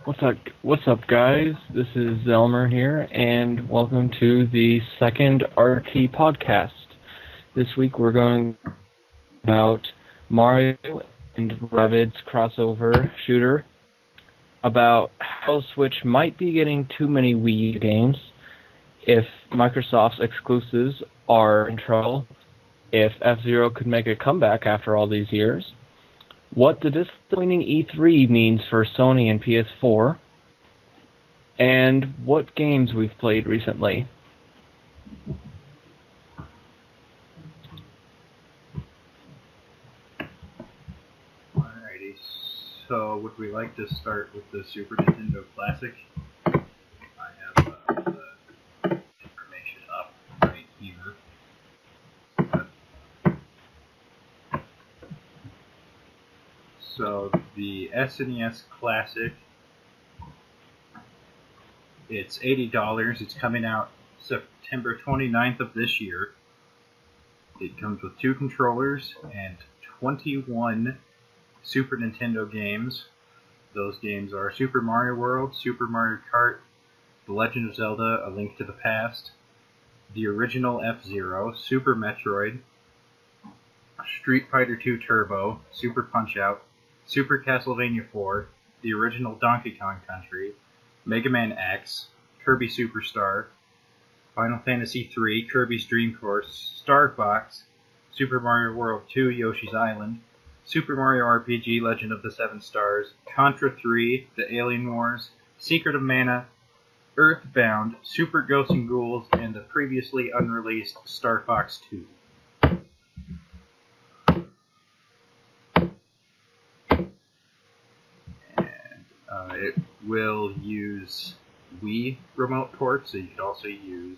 What's up, guys? This is Elmer here, and welcome to the second RT podcast. This week we're going about Mario and Rabbids crossover shooter, about how Switch might be getting too many Wii U games, if Microsoft's exclusives are in trouble, if F-Zero could make a comeback after all these years, what the disappointing E3 means for Sony and PS4, and what games we've played recently. Alrighty, so would we like to start with the Super Nintendo Classic? I have the information up right here. So the SNES Classic, it's $80. It's coming out September 29th of this year. It comes with 2 controllers and 21 Super Nintendo games. Those games are Super Mario World, Super Mario Kart, The Legend of Zelda: A Link to the Past, the original F-Zero, Super Metroid, Street Fighter II Turbo, Super Punch-Out, Super Castlevania 4, the original Donkey Kong Country, Mega Man X, Kirby Superstar, Final Fantasy III, Kirby's Dream Course, Star Fox, Super Mario World 2, Yoshi's Island, Super Mario RPG Legend of the Seven Stars, Contra 3, The Alien Wars, Secret of Mana, Earthbound, Super Ghosts and Ghouls, and the previously unreleased Star Fox 2. It will use Wii remote ports, so you can also use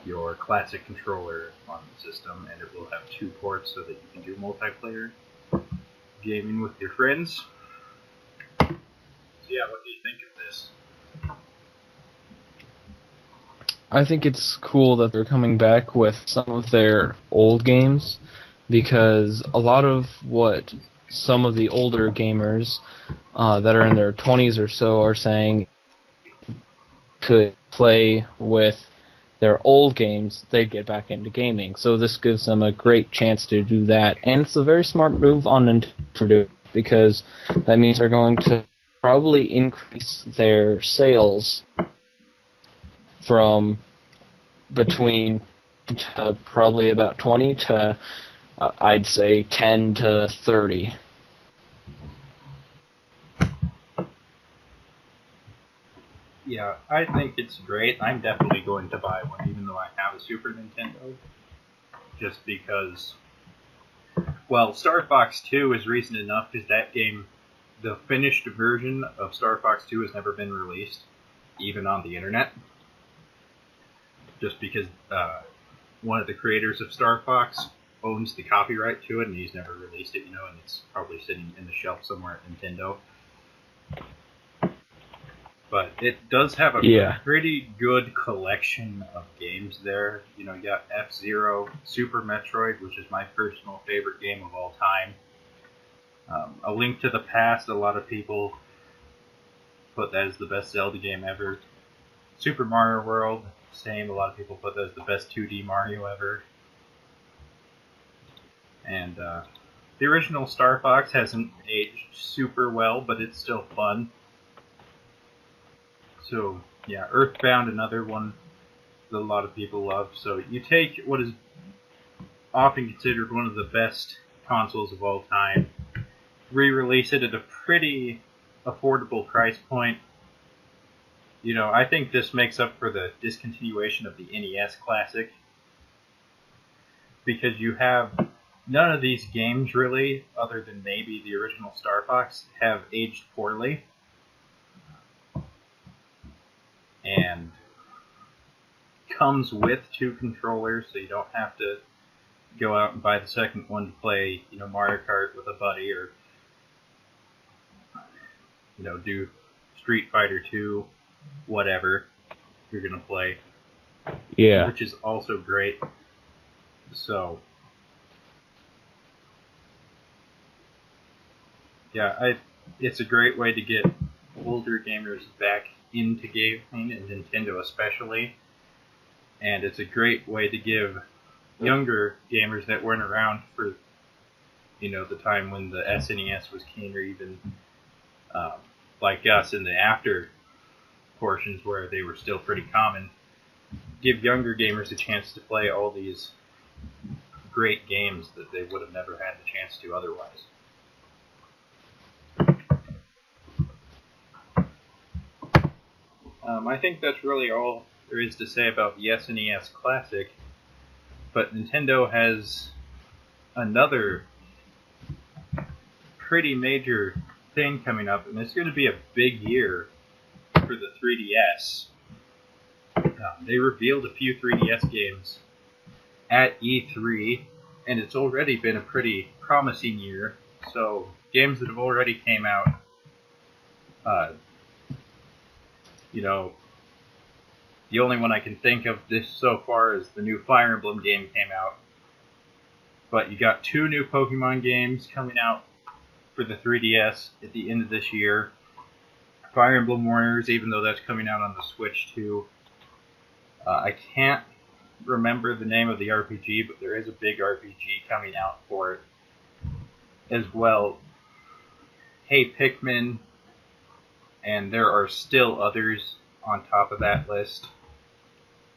your classic controller on the system, and it will have 2 ports so that you can do multiplayer gaming with your friends. So yeah, what do you think of this? I think it's cool that they're coming back with some of their old games, because a lot of what some of the older gamers that are in their 20s or so are saying could play with their old games, they'd get back into gaming. So this gives them a great chance to do that. And it's a very smart move on Nintendo to do, because that means they're going to probably increase their sales from between probably about 20 to, I'd say, 10 to 30. Yeah, I think it's great. I'm definitely going to buy one, even though I have a Super Nintendo. Just because, well, Star Fox 2 is reason enough, because that game, the finished version of Star Fox 2 has never been released, even on the internet. Just because one of the creators of Star Fox owns the copyright to it, and he's never released it, and it's probably sitting in the shelf somewhere at Nintendo. But it does have a pretty good collection of games there. You got F-Zero, Super Metroid, which is my personal favorite game of all time. A Link to the Past, a lot of people put that as the best Zelda game ever. Super Mario World, same, a lot of people put that as the best 2D Mario ever. And the original Star Fox hasn't aged super well, but it's still fun. So, yeah, Earthbound, another one that a lot of people love. So you take what is often considered one of the best consoles of all time, re-release it at a pretty affordable price point. I think this makes up for the discontinuation of the NES Classic, because you have none of these games really, other than maybe the original Star Fox, have aged poorly. And comes with 2 controllers, so you don't have to go out and buy the second one to play, Mario Kart with a buddy, or do Street Fighter 2, whatever you're gonna play. Yeah. Which is also great. So yeah, it's a great way to get older gamers back into gaming, and Nintendo especially. And it's a great way to give younger gamers that weren't around for, the time when the SNES was king, or even like us in the after portions where they were still pretty common, give younger gamers a chance to play all these great games that they would have never had the chance to otherwise. I think that's really all there is to say about the SNES Classic, but Nintendo has another pretty major thing coming up, and it's going to be a big year for the 3DS. They revealed a few 3DS games at E3, and it's already been a pretty promising year. So games that have already came out, the only one I can think of this so far is the new Fire Emblem game came out. But you got 2 new Pokemon games coming out for the 3DS at the end of this year. Fire Emblem Warriors, even though that's coming out on the Switch too. I can't remember the name of the RPG, but there is a big RPG coming out for it as well. Hey Pikmin, and there are still others on top of that list.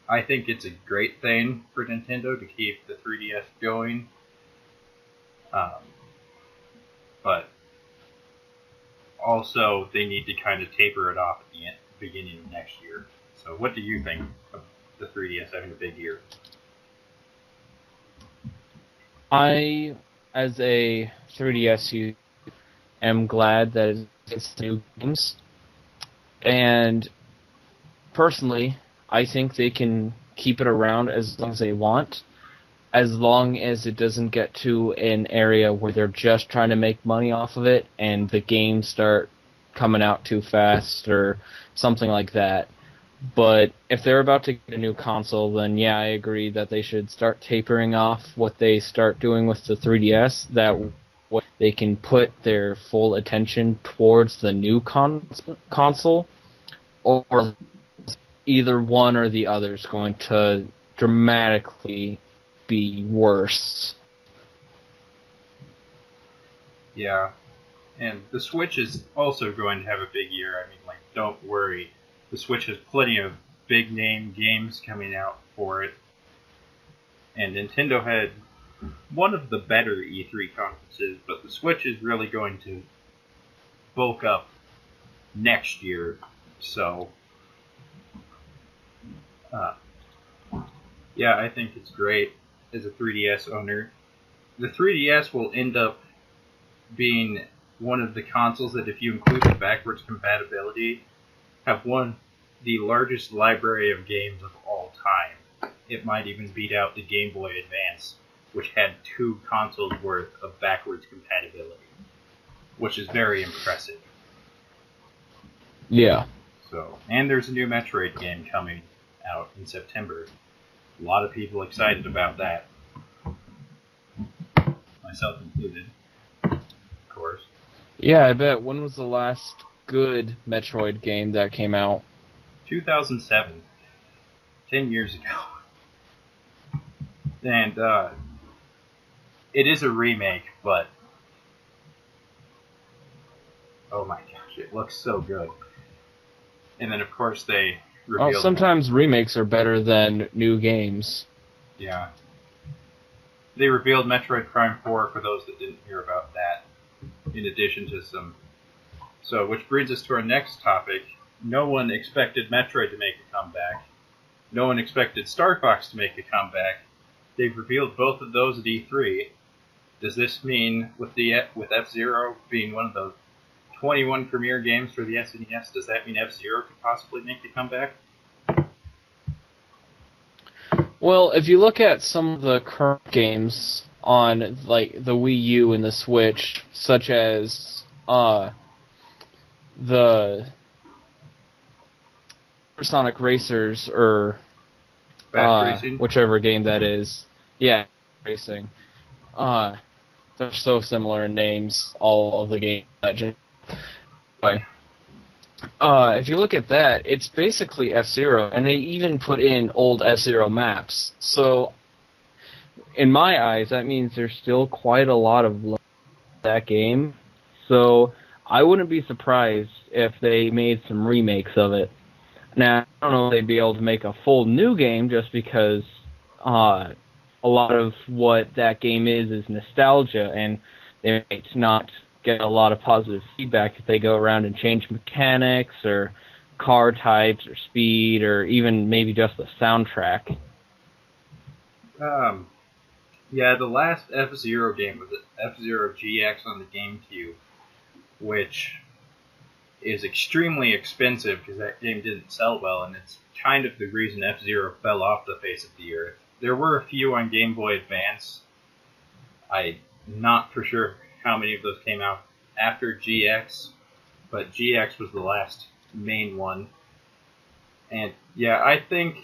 I think it's a great thing for Nintendo to keep the 3DS going. But also they need to kind of taper it off at the beginning of next year. So what do you think of the 3DS having a big year? I, as a 3DS user, am glad that it's new games. And personally, I think they can keep it around as long as they want, as long as it doesn't get to an area where they're just trying to make money off of it and the games start coming out too fast or something like that. But if they're about to get a new console, then yeah, I agree that they should start tapering off what they start doing with the 3DS, that they can put their full attention towards the new console, or either one or the other is going to dramatically be worse. Yeah, and the Switch is also going to have a big year. I mean, don't worry. The Switch has plenty of big-name games coming out for it. And Nintendo had one of the better E3 conferences, but the Switch is really going to bulk up next year. So, yeah, I think it's great as a 3DS owner. The 3DS will end up being one of the consoles that, if you include the backwards compatibility, have the largest library of games of all time. It might even beat out the Game Boy Advance, which had 2 consoles worth of backwards compatibility, which is very impressive. Yeah. So, and there's a new Metroid game coming out in September. A lot of people excited about that. Myself included, of course. Yeah, I bet. When was the last good Metroid game that came out? 2007. 10 years ago. And, it is a remake, but oh my gosh, it looks so good. And then, of course, they revealed... sometimes remakes are better than new games. Yeah. They revealed Metroid Prime 4 for those that didn't hear about that, in addition to some... So, which brings us to our next topic. No one expected Metroid to make a comeback. No one expected Star Fox to make a comeback. They've revealed both of those at E3. Does this mean, with F-Zero being one of the 21 premier games for the SNES, does that mean F-Zero could possibly make a comeback? Well, if you look at some of the current games on the Wii U and the Switch, such as the Sonic Racers or whichever game that is, yeah, racing. They're so similar in names, all of the games. If you look at that, it's basically F-Zero, and they even put in old F-Zero maps. So, in my eyes, that means there's still quite a lot of love in that game. So, I wouldn't be surprised if they made some remakes of it. Now, I don't know if they'd be able to make a full new game just because a lot of what that game is nostalgia, and they might not get a lot of positive feedback if they go around and change mechanics or car types or speed or even maybe just the soundtrack. Yeah, the last F-Zero game was F-Zero GX on the GameCube, which is extremely expensive because that game didn't sell well, and it's kind of the reason F-Zero fell off the face of the earth. There were a few on Game Boy Advance. I'm not for sure how many of those came out after GX, but GX was the last main one. And yeah, I think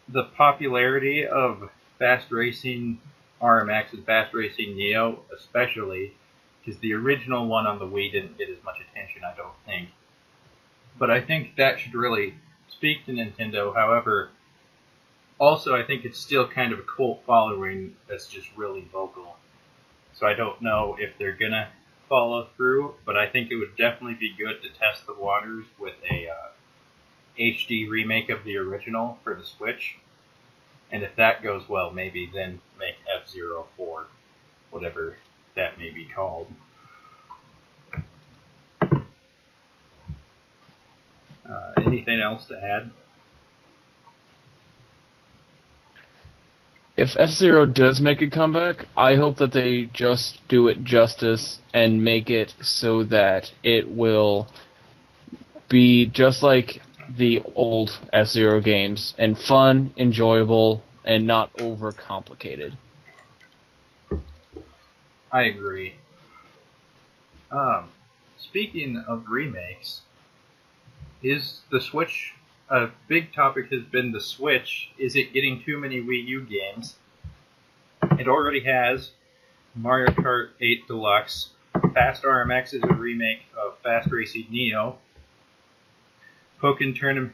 the popularity of Fast Racing RMX and Fast Racing Neo, especially, because the original one on the Wii didn't get as much attention, I don't think. But I think that should really speak to Nintendo. However, also I think it's still kind of a cult following that's just really vocal. So I don't know if they're gonna follow through, but I think it would definitely be good to test the waters with a HD remake of the original for the Switch. And if that goes well, maybe then make F-Zero 4, whatever that may be called. Anything else to add? If F-Zero does make a comeback, I hope that they just do it justice and make it so that it will be just like the old F-Zero games and fun, enjoyable, and not overcomplicated. I agree. Speaking of remakes, is the Switch a big topic? Has been the Switch. Is it getting too many Wii U games? It already has Mario Kart 8 Deluxe. Fast RMX is a remake of Fast Racing Neo. Pokken Tournament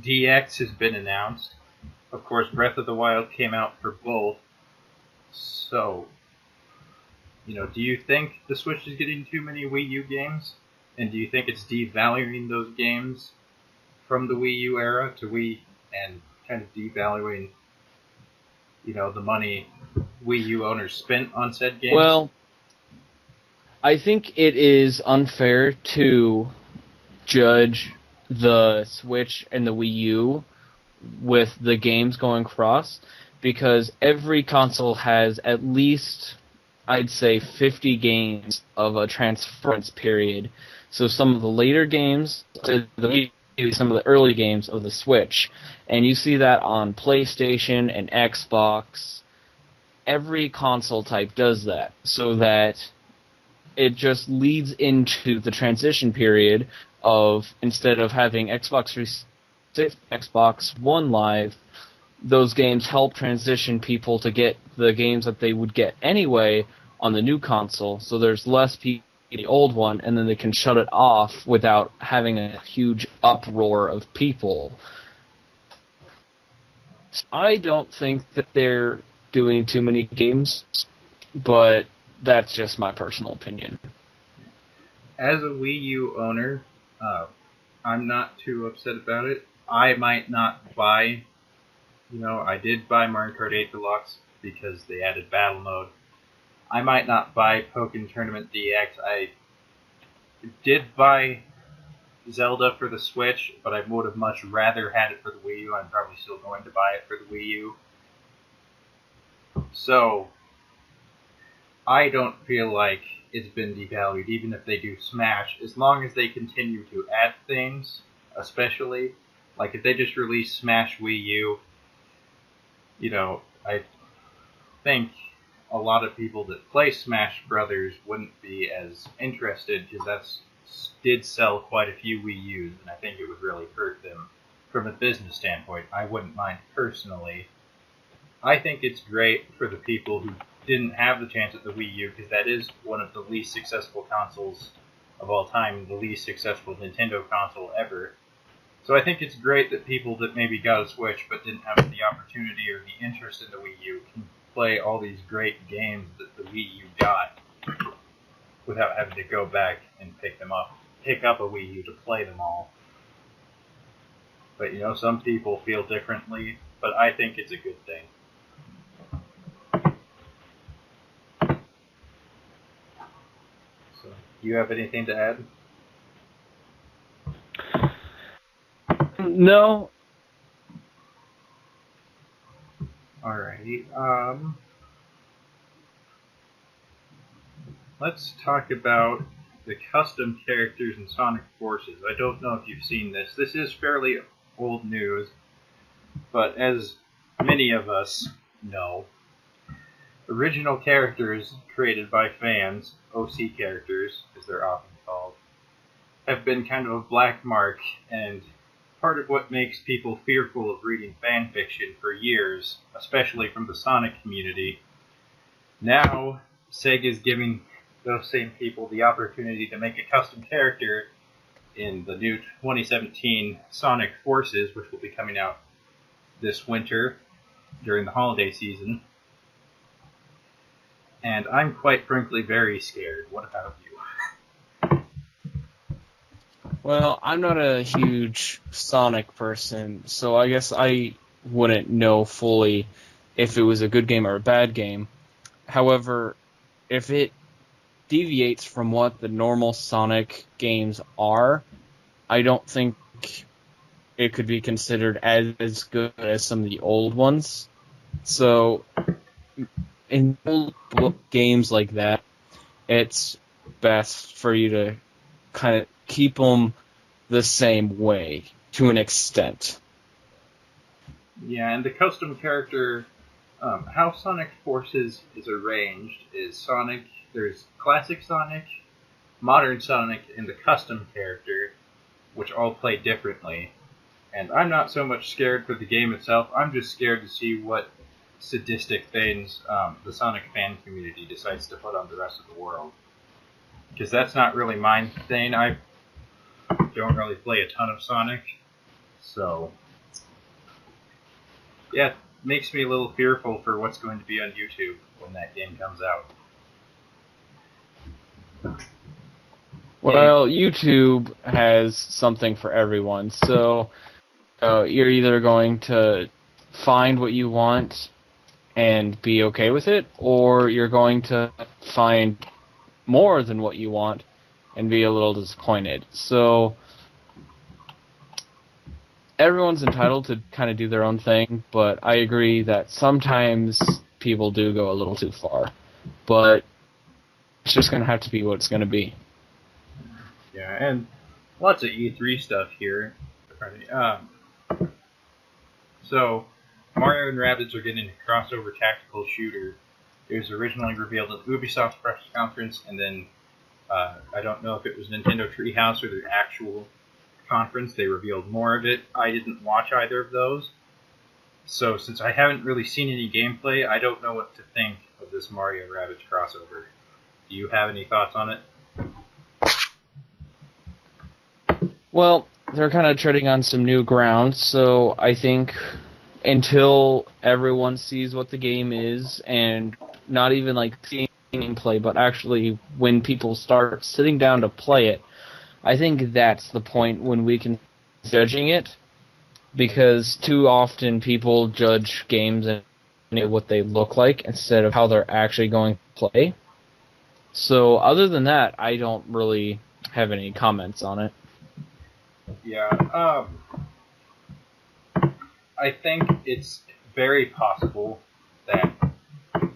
DX has been announced. Of course, Breath of the Wild came out for both. So, do you think the Switch is getting too many Wii U games? And do you think it's devaluing those games from the Wii U era to Wii and kind of devaluing, the money Wii U owners spent on said games? Well, I think it is unfair to judge the Switch and the Wii U with the games going cross, because every console has at least, I'd say, 50 games of a transference period. So some of the later games to the Wii U, some of the early games of the Switch. And you see that on PlayStation and Xbox. Every console type does that, so that it just leads into the transition period of, instead of having Xbox 360, Xbox One Live, those games help transition people to get the games that they would get anyway on the new console, so there's less people in the old one, and then they can shut it off without having a huge uproar of people. I don't think that they're doing too many games, but that's just my personal opinion. As a Wii U owner, I'm not too upset about it. I might not buy, I did buy Mario Kart 8 Deluxe because they added Battle Mode. I might not buy Pokken Tournament DX. I did buy Zelda for the Switch, but I would have much rather had it for the Wii U. I'm probably still going to buy it for the Wii U. So, I don't feel like it's been devalued, even if they do Smash, as long as they continue to add things, especially. Like, if they just release Smash Wii U, I think a lot of people that play Smash Brothers wouldn't be as interested, because that did sell quite a few Wii U's, and I think it would really hurt them from a business standpoint. I wouldn't mind personally. I think it's great for the people who didn't have the chance at the Wii U, because that is one of the least successful consoles of all time, the least successful Nintendo console ever. So I think it's great that people that maybe got a Switch but didn't have the opportunity or the interest in the Wii U can play all these great games that the Wii U got without having to go back and pick up a Wii U to play them all. But some people feel differently, but I think it's a good thing. So, do you have anything to add? No. Alrighty. Let's talk about the custom characters in Sonic Forces. I don't know if you've seen this. This is fairly old news, but as many of us know, original characters created by fans, OC characters, as they're often called, have been kind of a black mark, and part of what makes people fearful of reading fan fiction for years, especially from the Sonic community. Now, Sega's giving those same people the opportunity to make a custom character in the new 2017 Sonic Forces, which will be coming out this winter during the holiday season. And I'm quite frankly very scared. What about you? Well, I'm not a huge Sonic person, so I guess I wouldn't know fully if it was a good game or a bad game. However, if it deviates from what the normal Sonic games are, I don't think it could be considered as good as some of the old ones. So, in old games like that, it's best for you to kind of keep them the same way, to an extent. Yeah, and the custom character, how Sonic Forces is arranged is there's classic Sonic, modern Sonic, and the custom character, which all play differently. And I'm not so much scared for the game itself, I'm just scared to see what sadistic things the Sonic fan community decides to put on the rest of the world. Because that's not really my thing. I don't really play a ton of Sonic, so yeah, it makes me a little fearful for what's going to be on YouTube when that game comes out. Well, YouTube has something for everyone, so you're either going to find what you want and be okay with it, or you're going to find more than what you want and be a little disappointed. So everyone's entitled to kind of do their own thing, but I agree that sometimes people do go a little too far. But it's just going to have to be what it's going to be. Yeah, and lots of E3 stuff here. So, Mario and Rabbids are getting a crossover tactical shooter. It was originally revealed at Ubisoft's press conference, and then I don't know if it was Nintendo Treehouse or their actual conference. They revealed more of it. I didn't watch either of those. So, since I haven't really seen any gameplay, I don't know what to think of this Mario Rabbids crossover. Do you have any thoughts on it? Well, they're kind of treading on some new ground, so I think until everyone sees what the game is, and not even like seeing gameplay, but actually when people start sitting down to play it, I think that's the point when we can judging it, because too often people judge games and what they look like instead of how they're actually going to play. So other than that, I don't really have any comments on it. Yeah, I think it's very possible that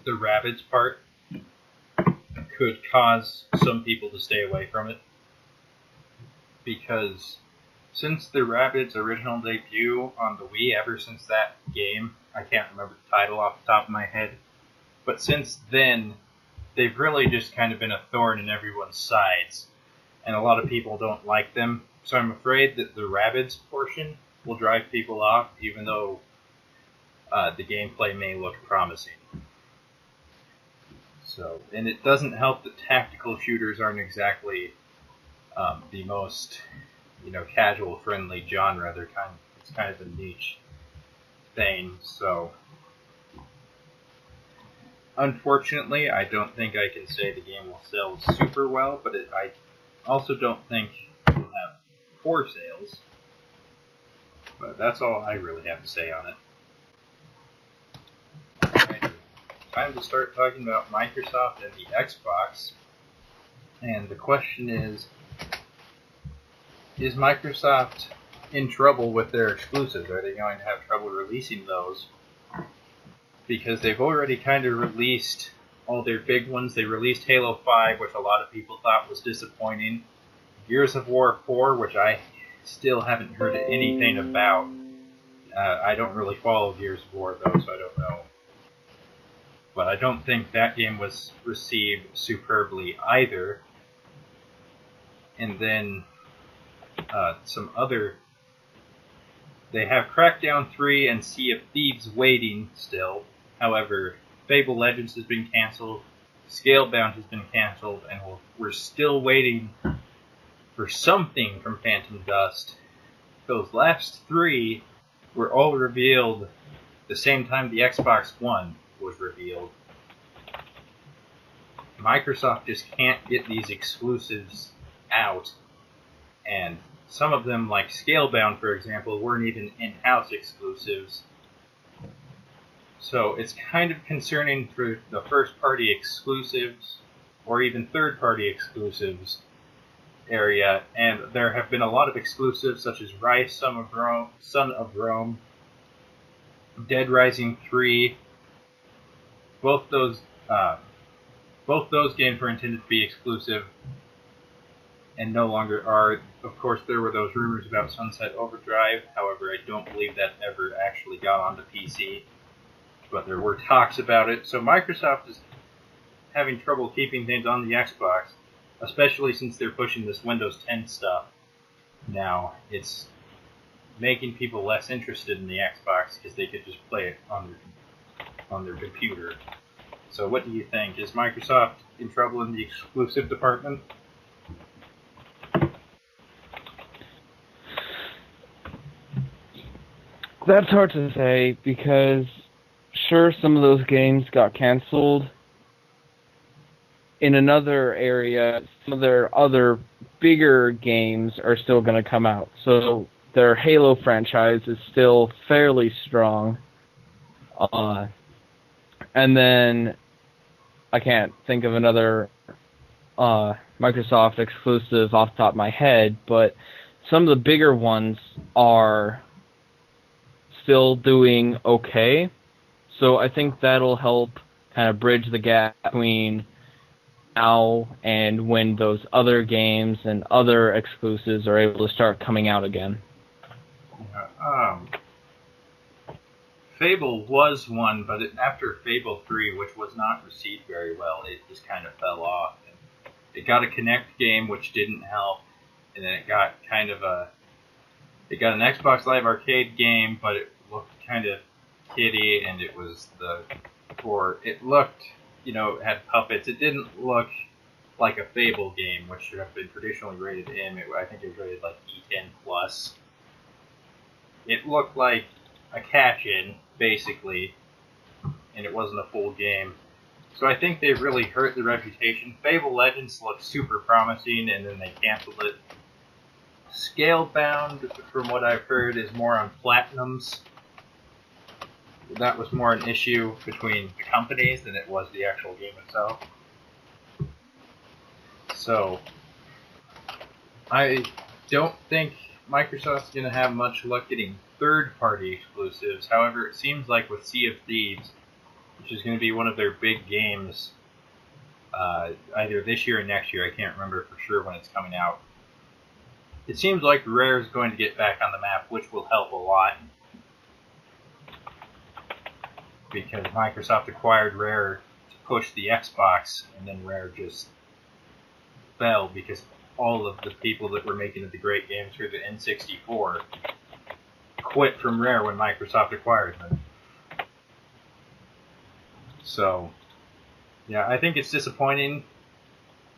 the Rabbids part could cause some people to stay away from it. Because since the Rabbids' original debut on the Wii, ever since that game, I can't remember the title off the top of my head, but since then, they've really just kind of been a thorn in everyone's sides, and a lot of people don't like them. So I'm afraid that the Rabbids portion will drive people off, even though the gameplay may look promising. So, and it doesn't help that tactical shooters aren't exactly the most, casual friendly genre. It's kind of a niche thing. So unfortunately, I don't think I can say the game will sell super well, but I also don't think it will have poor sales. But that's all I really have to say on it. Alright, time to start talking about Microsoft and the Xbox. And the question is Microsoft in trouble with their exclusives? Are they going to have trouble releasing those? Because they've already kind of released all their big ones. They released Halo 5, which a lot of people thought was disappointing. Gears of War 4, which I still haven't heard anything about. I don't really follow Gears of War, though, so I don't know. But I don't think that game was received superbly either. And then some other... They have Crackdown 3 and Sea of Thieves waiting still. However, Fable Legends has been cancelled, Scalebound has been cancelled, and we're still waiting for something from Phantom Dust. Those last three were all revealed the same time the Xbox One was revealed. Microsoft just can't get these exclusives out, and some of them, like Scalebound, for example, weren't even in-house exclusives. So it's kind of concerning for the first-party exclusives, or even third-party exclusives area, and there have been a lot of exclusives such as Rise, Son of Rome, Dead Rising 3. Both those games were intended to be exclusive and no longer are. Of course, there were those rumors about Sunset Overdrive. However, I don't believe that ever actually got onto PC. But there were talks about it. So Microsoft is having trouble keeping things on the Xbox, especially since they're pushing this Windows 10 stuff. Now, it's making people less interested in the Xbox because they could just play it on their computer. So what do you think? Is Microsoft in trouble in the exclusive department? That's hard to say because, sure, some of those games got canceled. In another area, some of their other bigger games are still going to come out. So their Halo franchise is still fairly strong. And then I can't think of another Microsoft exclusive off the top of my head, but some of the bigger ones are still doing okay. So I think that'll help kind of bridge the gap between now and when those other games and other exclusives are able to start coming out again. Fable was one, but after Fable 3, which was not received very well, it just kind of fell off. And it got a Kinect game, which didn't help, and then it got an Xbox Live Arcade game, but it looked kind of kiddie, and it looked, it had puppets. It didn't look like a Fable game, which should have been traditionally rated M. I think it was rated like E10+. It looked like a cash-in, basically, and it wasn't a full game. So I think they really hurt the reputation. Fable Legends looked super promising, and then they canceled it. Scalebound, from what I've heard, is more on Platinums. That was more an issue between the companies than it was the actual game itself. So, I don't think Microsoft's going to have much luck getting third-party exclusives. However, it seems like with Sea of Thieves, which is going to be one of their big games, either this year or next year, I can't remember for sure when it's coming out. It seems like Rare is going to get back on the map, which will help a lot. Because Microsoft acquired Rare to push the Xbox, and then Rare just fell because all of the people that were making the great games for the N64 quit from Rare when Microsoft acquired them. So, yeah, I think it's disappointing.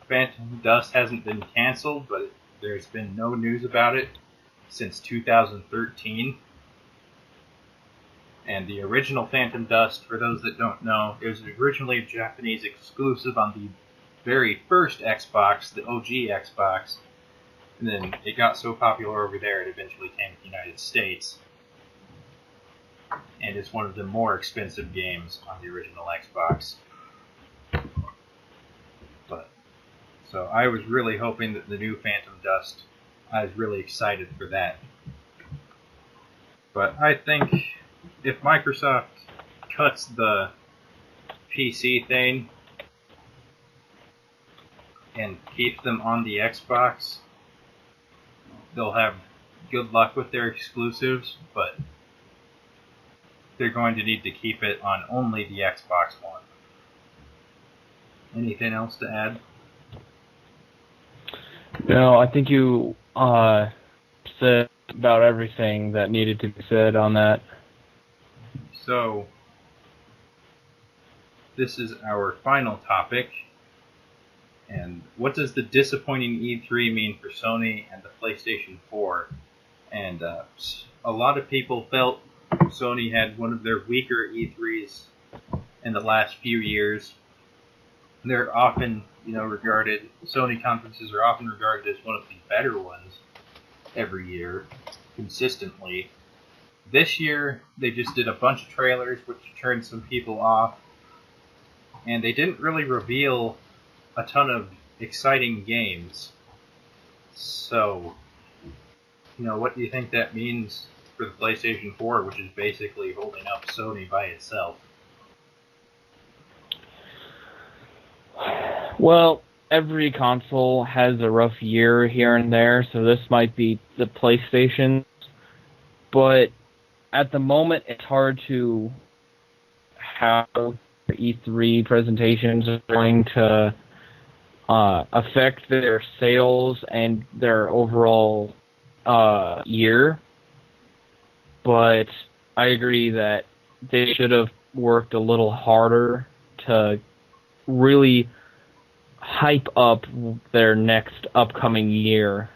Phantom Dust hasn't been canceled, but there's been no news about it since 2013. And the original Phantom Dust, for those that don't know, it was originally a Japanese exclusive on the very first Xbox, the OG Xbox. And then it got so popular over there, it eventually came to the United States. And it's one of the more expensive games on the original Xbox. So I was really hoping that the new Phantom Dust, I was really excited for that. But I think if Microsoft cuts the PC thing and keeps them on the Xbox, they'll have good luck with their exclusives, but they're going to need to keep it on only the Xbox One. Anything else to add? No, I think you said about everything that needed to be said on that. So, this is our final topic. And what does the disappointing E3 mean for Sony and the PlayStation 4? And a lot of people felt Sony had one of their weaker E3s in the last few years. They're often, regarded, Sony conferences are often regarded as one of the better ones every year, consistently. This year, they just did a bunch of trailers, which turned some people off, and they didn't really reveal a ton of exciting games. So, what do you think that means for the PlayStation 4, which is basically holding up Sony by itself? Well, every console has a rough year here and there, so this might be the PlayStation. But at the moment, it's hard to how E3 presentations are going to affect their sales and their overall year. But I agree that they should have worked a little harder to really hype up their next upcoming year,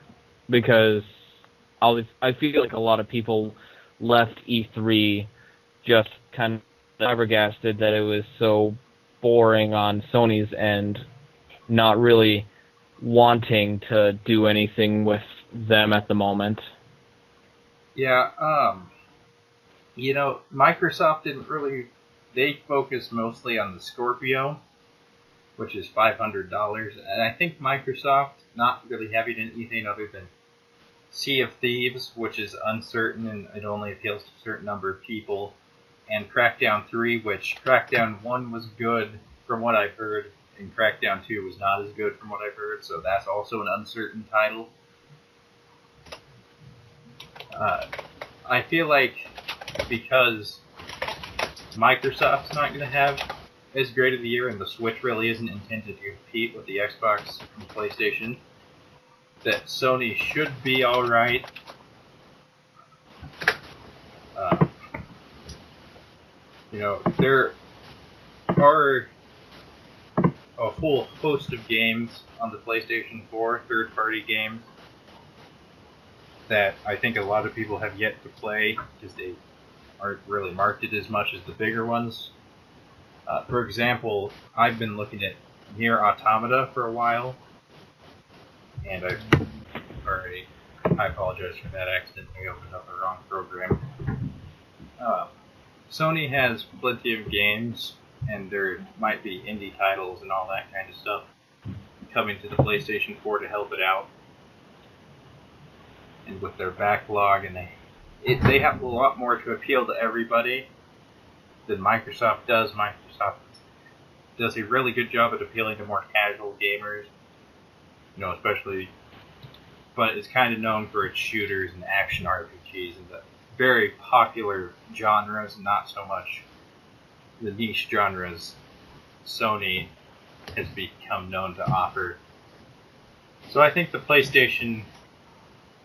because I feel like a lot of people left E3 just kind of flabbergasted that it was so boring on Sony's end, not really wanting to do anything with them at the moment. Yeah, Microsoft didn't really, they focused mostly on the Scorpio, which is $500, and I think Microsoft not really having anything other than Sea of Thieves, which is uncertain and it only appeals to a certain number of people, and Crackdown 3, which Crackdown 1 was good from what I've heard, and Crackdown 2 was not as good from what I've heard, so that's also an uncertain title. I feel like because Microsoft's not going to have as great of a year, and the Switch really isn't intended to compete with the Xbox and the PlayStation, that Sony should be alright. There are a whole host of games on the PlayStation 4, third-party games, that I think a lot of people have yet to play because they aren't really marketed as much as the bigger ones. For example, I've been looking at Nier Automata for a while, and I apologize for that, I accidentally opened up the wrong program. Sony has plenty of games, and there might be indie titles and all that kind of stuff coming to the PlayStation 4 to help it out. And with their backlog, and they have a lot more to appeal to everybody than Microsoft does. Microsoft does a really good job at appealing to more casual gamers, especially, but it's kind of known for its shooters and action RPGs and the very popular genres, and not so much the niche genres Sony has become known to offer. So I think the PlayStation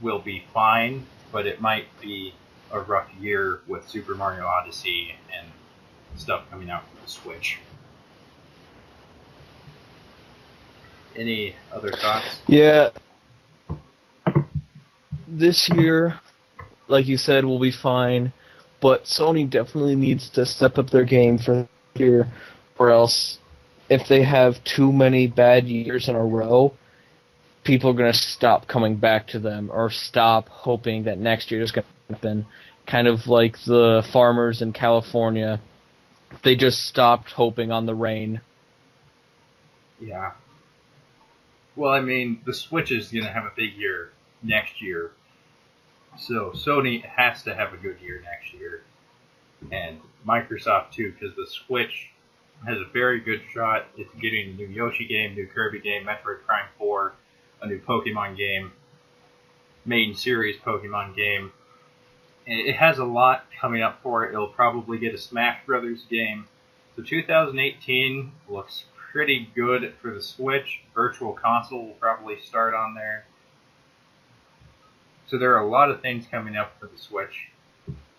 will be fine, but it might be a rough year with Super Mario Odyssey and stuff coming out for the Switch. Any other thoughts? Yeah. this year, like you said, will be fine, but Sony definitely needs to step up their game for this year, or else if they have too many bad years in a row, people are going to stop coming back to them or stop hoping that next year is going to happen. Kind of like the farmers in California. They just stopped hoping on the rain. Yeah. Well, I mean, the Switch is going to have a big year next year. So Sony has to have a good year next year. And Microsoft, too, because the Switch has a very good shot. It's getting a new Yoshi game, new Kirby game, Metroid Prime 4, a new Pokemon game, main series Pokemon game. And it has a lot coming up for it. It'll probably get a Smash Brothers game. So 2018 looks pretty good for the Switch. Virtual Console will probably start on there. So there are a lot of things coming up for the Switch.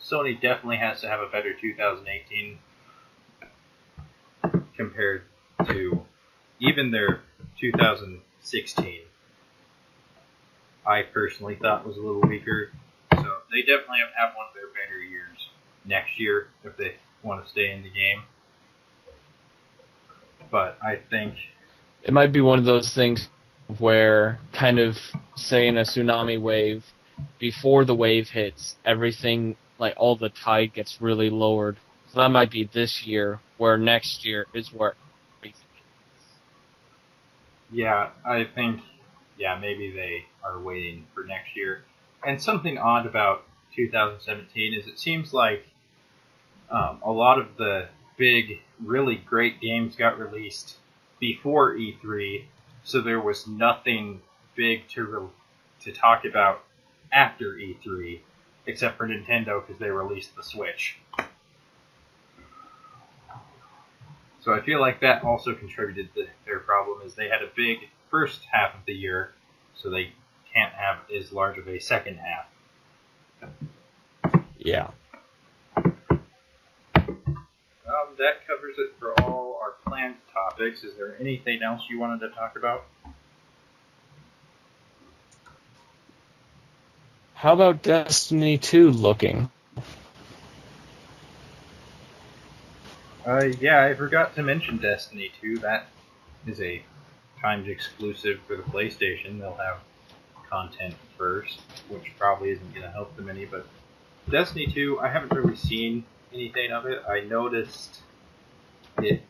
Sony definitely has to have a better 2018 compared to even their 2016. I personally thought was a little weaker. So they definitely have one of their better years next year if they want to stay in the game. But I think It might be one of those things where, kind of, say in a tsunami wave, before the wave hits, everything, like all the tide gets really lowered. So that might be this year, where next year is where everything I think maybe they are waiting for next year. And something odd about 2017 is it seems like a lot of the big, really great games got released before E3, so there was nothing big to talk about after E3, except for Nintendo because they released the Switch. So I feel like that also contributed to their problem, is they had a big first half of the year, so they can't have as large of a second half. Yeah. That covers it for all our planned topics. Is there anything else you wanted to talk about? How about Destiny 2 looking? I forgot to mention Destiny 2. That is a timed exclusive for the PlayStation. They'll have content first, which probably isn't going to help them any, but Destiny 2, I haven't really seen anything of it. I noticed it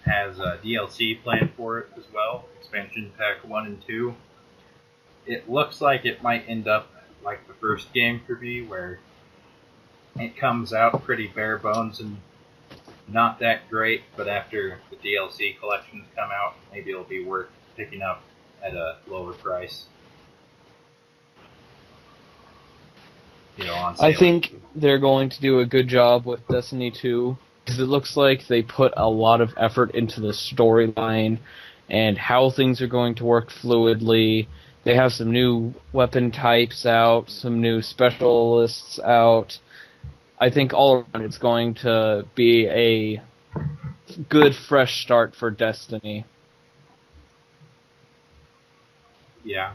has a DLC planned for it as well, expansion pack 1 and 2. It looks like it might end up like the first game for me, where it comes out pretty bare bones and not that great, but after the DLC collections come out, maybe it'll be worth picking up at a lower price. On sale. I think they're going to do a good job with Destiny 2, because it looks like they put a lot of effort into the storyline and how things are going to work fluidly. They have some new weapon types out, some new specialists out. I think all around it's going to be a good, fresh start for Destiny. Yeah.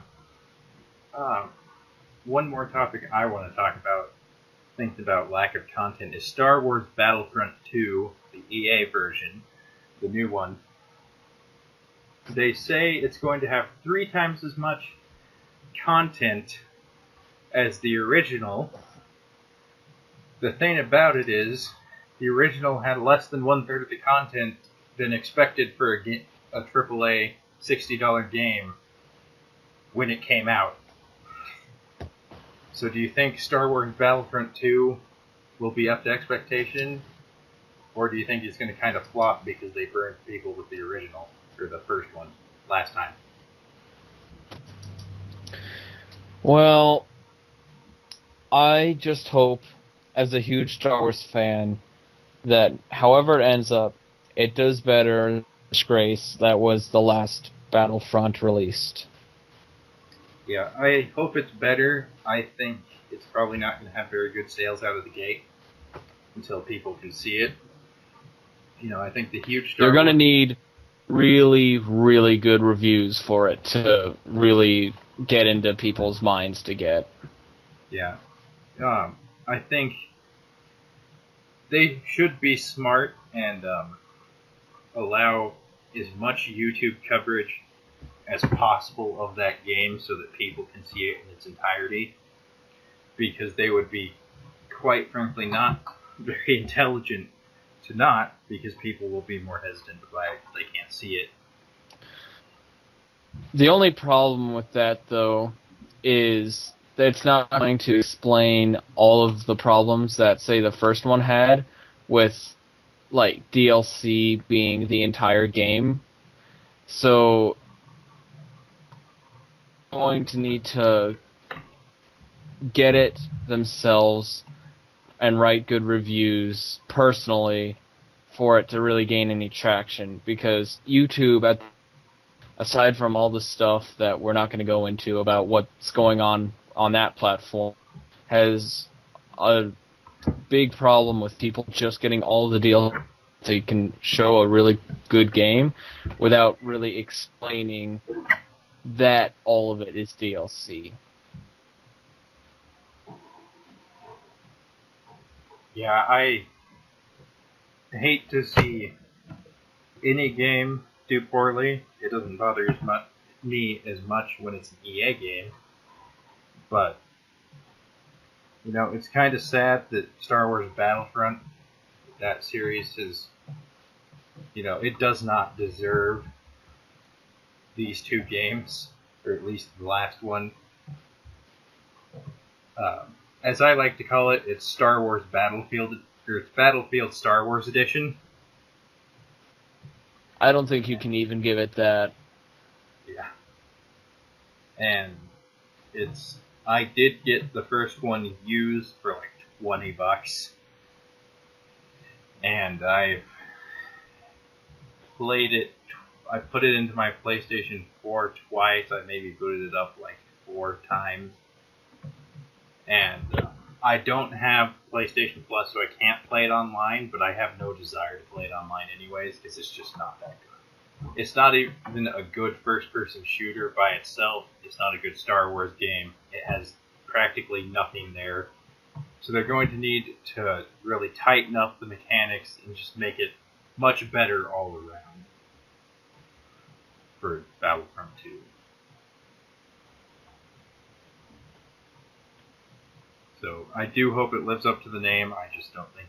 One more topic I want to talk about, thinking about lack of content, is Star Wars Battlefront 2, the EA version, the new one. They say it's going to have 3 times as much content as the original. The thing about it is, the original had less than 1/3 of the content than expected for a AAA $60 game when it came out. So do you think Star Wars Battlefront 2 will be up to expectation? Or do you think it's going to kind of flop because they burned people with the original, or the first one, last time? Well, I just hope, as a huge Star Wars fan, that however it ends up, it does better than the disgrace that was the last Battlefront released. Yeah, I hope it's better. I think it's probably not going to have very good sales out of the gate until people can see it. I think the huge Star They're going to Wars... need really, really good reviews for it to really get into people's minds to get. Yeah. I think they should be smart and allow as much YouTube coverage as possible of that game so that people can see it in its entirety, because they would be, quite frankly, not very intelligent to not, because people will be more hesitant to buy it if they can't see it. The only problem with that, though, is that it's not going to explain all of the problems that, say, the first one had with, like, DLC being the entire game. So, going to need to get it themselves and write good reviews personally for it to really gain any traction, because YouTube, aside from all the stuff that we're not going to go into about what's going on that platform, has a big problem with people just getting all the deals so you can show a really good game without really explaining that all of it is DLC. Yeah, I hate to see any game do poorly. It doesn't bother me as much when it's an EA game, but it's kind of sad that Star Wars Battlefront, that series, it does not deserve these two games, or at least the last one. As I like to call it, it's Star Wars Battlefield, or it's Battlefield Star Wars Edition. I don't think you can even give it that. Yeah. And I did get the first one used for like $20. And I've played it. I put it into my PlayStation 4 twice. I maybe booted it up like 4 times. And I don't have PlayStation Plus, so I can't play it online, but I have no desire to play it online anyways, because it's just not that good. It's not even a good first-person shooter by itself. It's not a good Star Wars game. It has practically nothing there. So they're going to need to really tighten up the mechanics and just make it much better all around for Battlefront 2. So I do hope it lives up to the name. I just don't think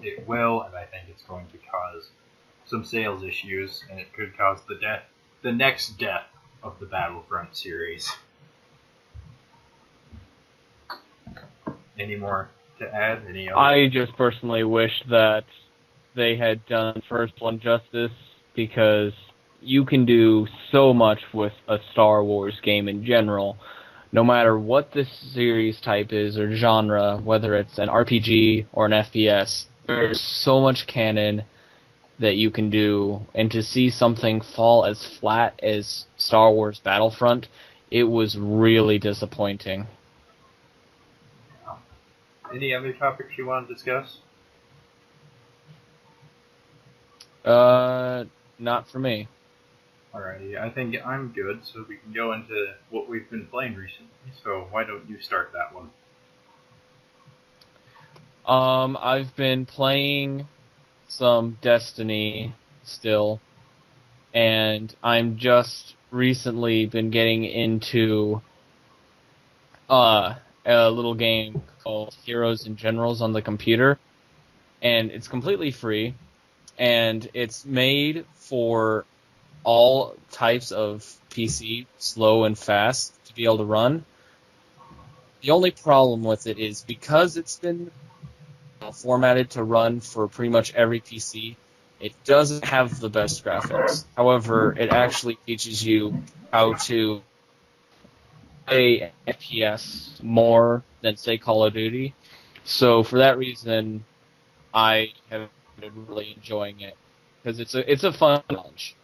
it will, and I think it's going to cause some sales issues, and it could cause the next death of the Battlefront series. Any more to add? Any other? I just personally wish that they had done the first one justice, because you can do so much with a Star Wars game in general, no matter what the series type is or genre, whether it's an RPG or an FPS. There's so much canon that you can do, and to see something fall as flat as Star Wars Battlefront, it was really disappointing. Any other topics you want to discuss? Not for me. Alrighty, I think I'm good, so we can go into what we've been playing recently. So why don't you start that one? I've been playing some Destiny still, and I'm just recently been getting into a little game called Heroes and Generals on the computer, and it's completely free, and it's made for all types of PC, slow and fast, to be able to run. The only problem with it is because it's been formatted to run for pretty much every PC, it doesn't have the best graphics. However, it actually teaches you how to play FPS more than, say, Call of Duty. So for that reason, I have been really enjoying it, because it's a fun challenge.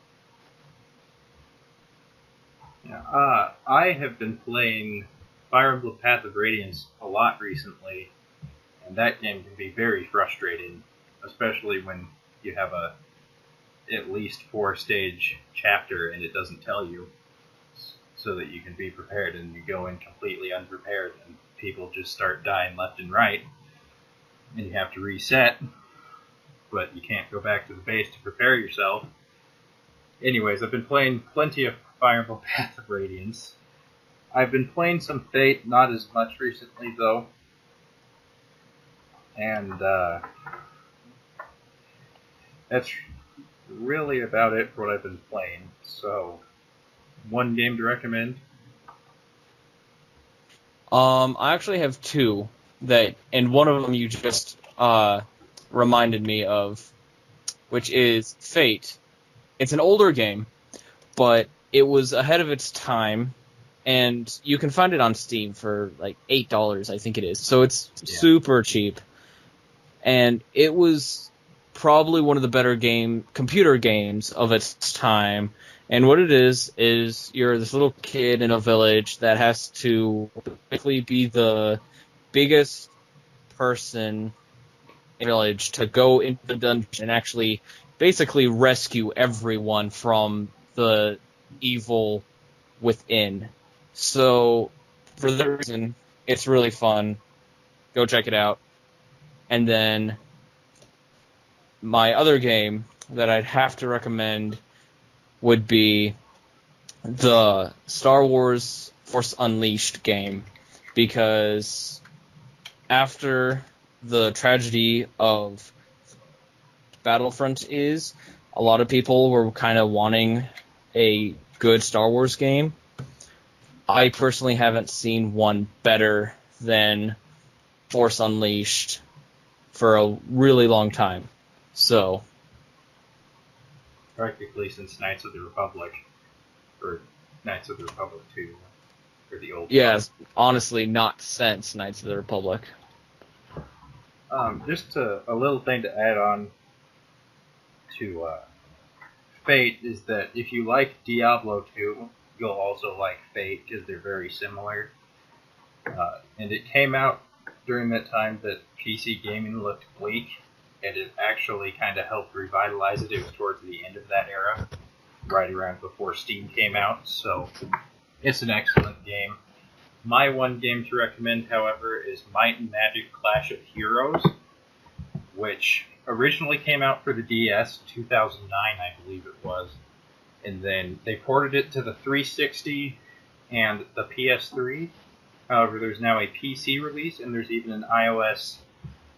Yeah, I have been playing Fire Emblem Path of Radiance a lot recently, and that game can be very frustrating, especially when you have a at least 4-stage chapter and it doesn't tell you. so that you can be prepared, and you go in completely unprepared and people just start dying left and right and you have to reset, but you can't go back to the base to prepare yourself. Anyways, I've been playing plenty of Fire Emblem Path of Radiance. I've been playing some Fate, not as much recently though, and that's really about it for what I've been playing. So, one game to recommend? I actually have two and one of them you just reminded me of, which is Fate. It's an older game, but it was ahead of its time, and you can find it on Steam for like $8, I think it is. So it's super cheap, and it was probably one of the better computer games of its time. And what it is you're this little kid in a village that has to basically be the biggest person in the village to go into the dungeon and actually basically rescue everyone from the evil within. So, for that reason, it's really fun. Go check it out. And then, my other game that I'd have to recommend would be the Star Wars Force Unleashed game, because after the tragedy of Battlefront a lot of people were kind of wanting a good Star Wars game. I personally haven't seen one better than Force Unleashed for a really long time. So, practically since Knights of the Republic, or Knights of the Republic 2, or the old. Yes, honestly, not since Knights of the Republic. Just a little thing to add on to Fate is that if you like Diablo 2, you'll also like Fate because they're very similar. And it came out during that time that PC gaming looked bleak, and it actually kind of helped revitalize it. It was towards the end of that era, right around before Steam came out, so it's an excellent game. My one game to recommend, however, is Might and Magic Clash of Heroes, which originally came out for the DS, 2009 I believe it was, and then they ported it to the 360 and the PS3. However, there's now a PC release, and there's even an iOS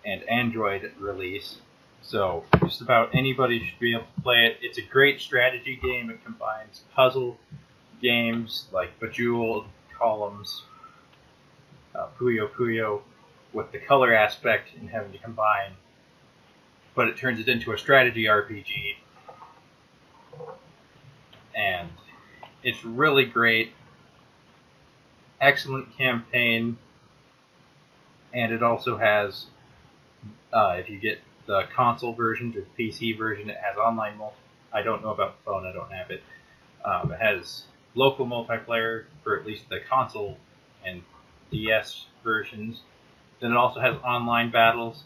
and Android release. So just about anybody should be able to play it. It's a great strategy game. It combines puzzle games like Bejeweled, Columns, Puyo Puyo, with the color aspect and having to combine. But it turns it into a strategy RPG. And it's really great. Excellent campaign. And it also has, if you get the console version or the PC version, it has online I don't know about the phone, I don't have it. It has local multiplayer for at least the console and DS versions. Then it also has online battles.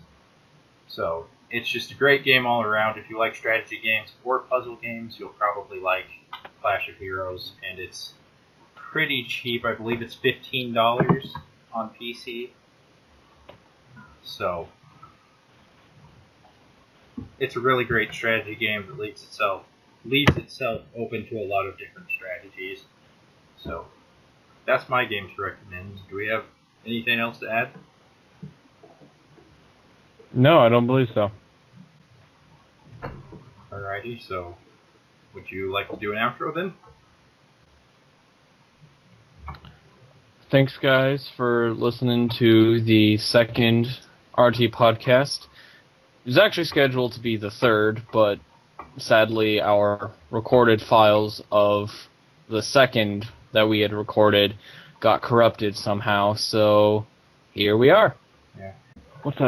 So it's just a great game all around. If you like strategy games or puzzle games, you'll probably like Clash of Heroes. And it's pretty cheap. I believe it's $15 on PC. So it's a really great strategy game that leaves itself open to a lot of different strategies. So that's my game to recommend. Do we have anything else to add? No, I don't believe so. Alrighty, so would you like to do an outro then? Thanks, guys, for listening to the second RT podcast. It was actually scheduled to be the third, but sadly our recorded files of the second that we had recorded got corrupted somehow, so here we are. Yeah. What's